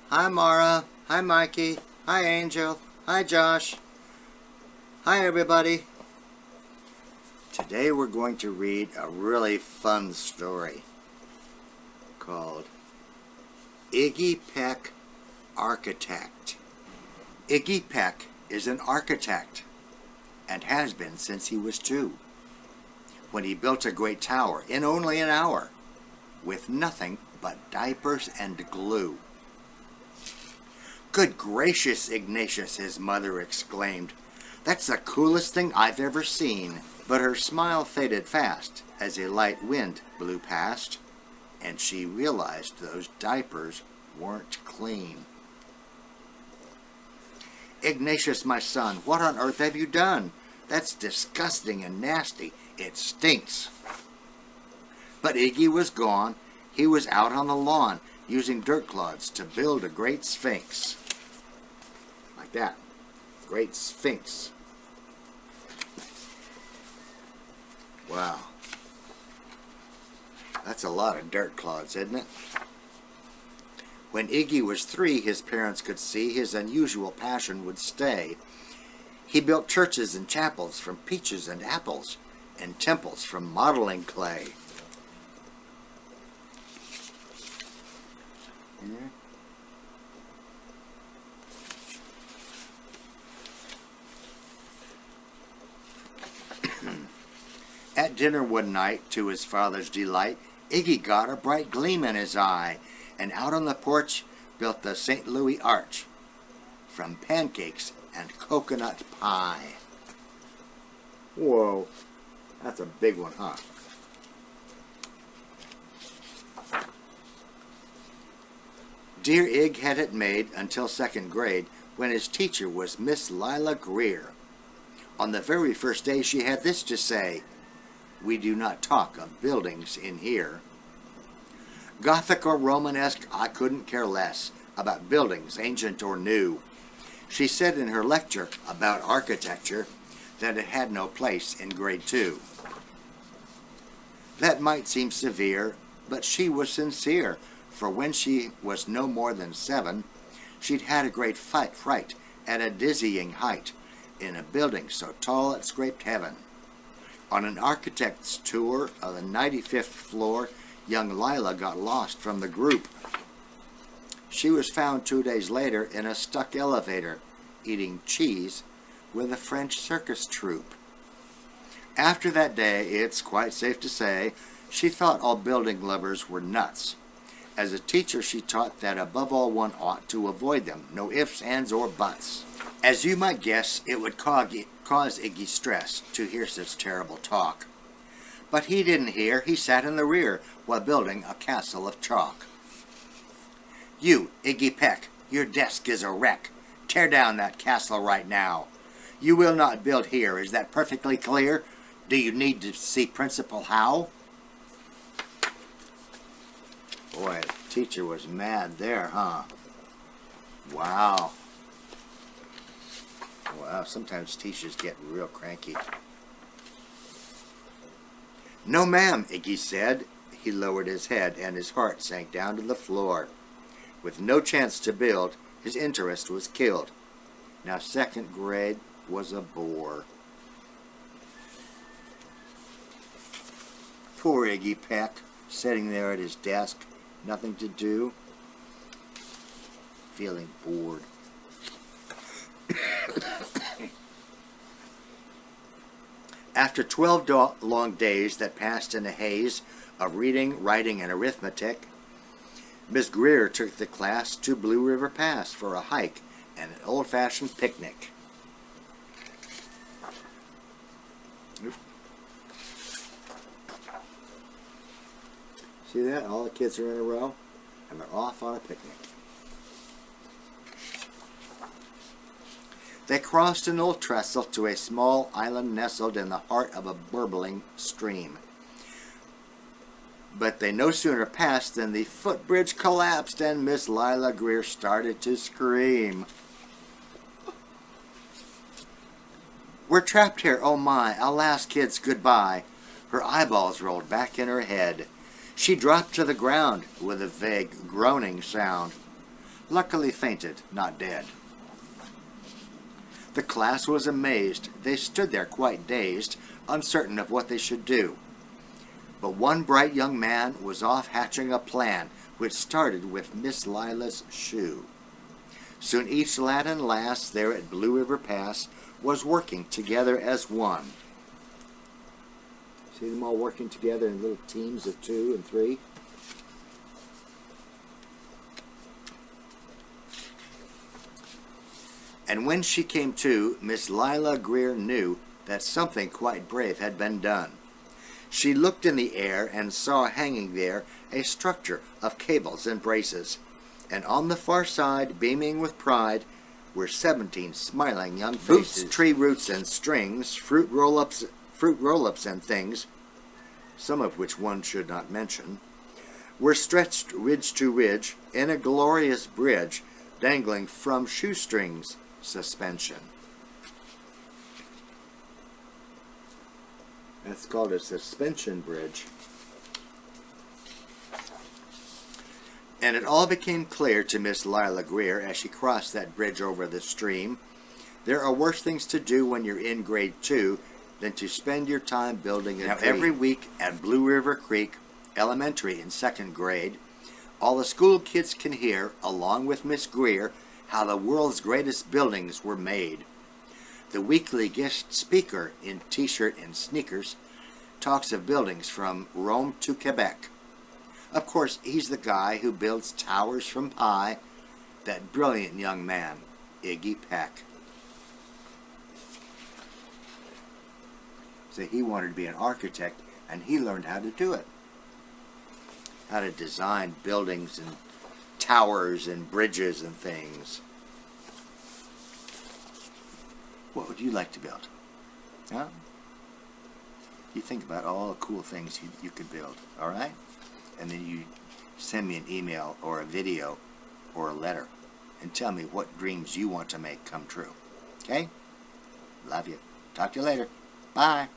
Hi Mara. Hi Mikey. Hi Angel. Hi Josh. Hi everybody. Today we're going to read a really fun story called Iggy Peck, Architect. Iggy Peck is an architect and has been since he was 2, when he built a great tower in only an hour with nothing but diapers and glue. "Good gracious, Ignatius," his mother exclaimed. "That's the coolest thing I've ever seen." But her smile faded fast as a light wind blew past, and she realized those diapers weren't clean. "Ignatius, my son, what on earth have you done? That's disgusting and nasty. It stinks." But Iggy was gone. He was out on the lawn using dirt clods to build a great sphinx. Like that. Great sphinx. Wow. That's a lot of dirt clods, isn't it? When Iggy was 3, his parents could see his unusual passion would stay. He built churches and chapels from peaches and apples, and temples from modeling clay. At dinner one night, to his father's delight, Iggy got a bright gleam in his eye, and out on the porch built the St. Louis Arch from pancakes and coconut pie. Whoa, that's a big one, huh? Dear Ig had it made until 2nd grade, when his teacher was Miss Lila Greer. On the very first day she had this to say: "We do not talk of buildings in here." Gothic or Romanesque, I couldn't care less about buildings, ancient or new. She said in her lecture about architecture that it had no place in grade 2. That might seem severe, but she was sincere, for when she was no more than 7, she'd had a great fright at a dizzying height in a building so tall it scraped heaven. On an architect's tour of the 95th floor, young Lila got lost from the group. She was found 2 days later in a stuck elevator, eating cheese with a French circus troupe. After that day, it's quite safe to say, she thought all building lovers were nuts. As a teacher, she taught that above all one ought to avoid them, no ifs, ands, or buts. As you might guess, it would cause Iggy stress to hear such terrible talk. But he didn't hear. He sat in the rear while building a castle of chalk. "You, Iggy Peck, your desk is a wreck. Tear down that castle right now. You will not build here. Is that perfectly clear? Do you need to see Principal Howe?" Boy, the teacher was mad there, huh? Wow. Wow, sometimes teachers get real cranky. "No, ma'am," Iggy said. He lowered his head and his heart sank down to the floor. With no chance to build, his interest was killed. Now 2nd grade was a bore. Poor Iggy Peck, sitting there at his desk, nothing to do, feeling bored. After 12 long days that passed in a haze of reading, writing, and arithmetic, Miss Greer took the class to Blue River Pass for a hike and an old-fashioned picnic. See that? All the kids are in a row, and they're off on a picnic. They crossed an old trestle to a small island nestled in the heart of a burbling stream. But they no sooner passed than the footbridge collapsed and Miss Lila Greer started to scream. "We're trapped here, oh my, alas kids, goodbye." Her eyeballs rolled back in her head. She dropped to the ground with a vague groaning sound. luckily fainted, not dead. The class was amazed. They stood there quite dazed, uncertain of what they should do. But one bright young man was off hatching a plan, which started with Miss Lila's shoe. Soon each lad and lass there at Blue River Pass was working together as one. See them all working together in little teams of 2 and 3? And when she came to, Miss Lila Greer knew that something quite brave had been done. She looked in the air and saw hanging there a structure of cables and braces, and on the far side, beaming with pride, were 17 smiling young faces. Boots, tree roots and strings, fruit roll-ups and things, some of which one should not mention, were stretched ridge to ridge in a glorious bridge dangling from shoestrings suspension. That's called a suspension bridge. And it all became clear to Miss Lila Greer as she crossed that bridge over the stream. There are worse things to do when you're in grade 2 than to spend your time building a dream. Now, every week at Blue River Creek Elementary in 2nd grade, all the school kids can hear, along with Miss Greer, how the world's greatest buildings were made. The weekly guest speaker in t-shirt and sneakers talks of buildings from Rome to Quebec. Of course, he's the guy who builds towers from pie, that brilliant young man, Iggy Peck. So he wanted to be an architect, and he learned how to do it. How to design buildings and towers and bridges and things. What would you like to build? Huh? You think about all the cool things you could build, all right? And then you send me an email or a video or a letter and tell me what dreams you want to make come true. Okay? Love you. Talk to you later. Bye.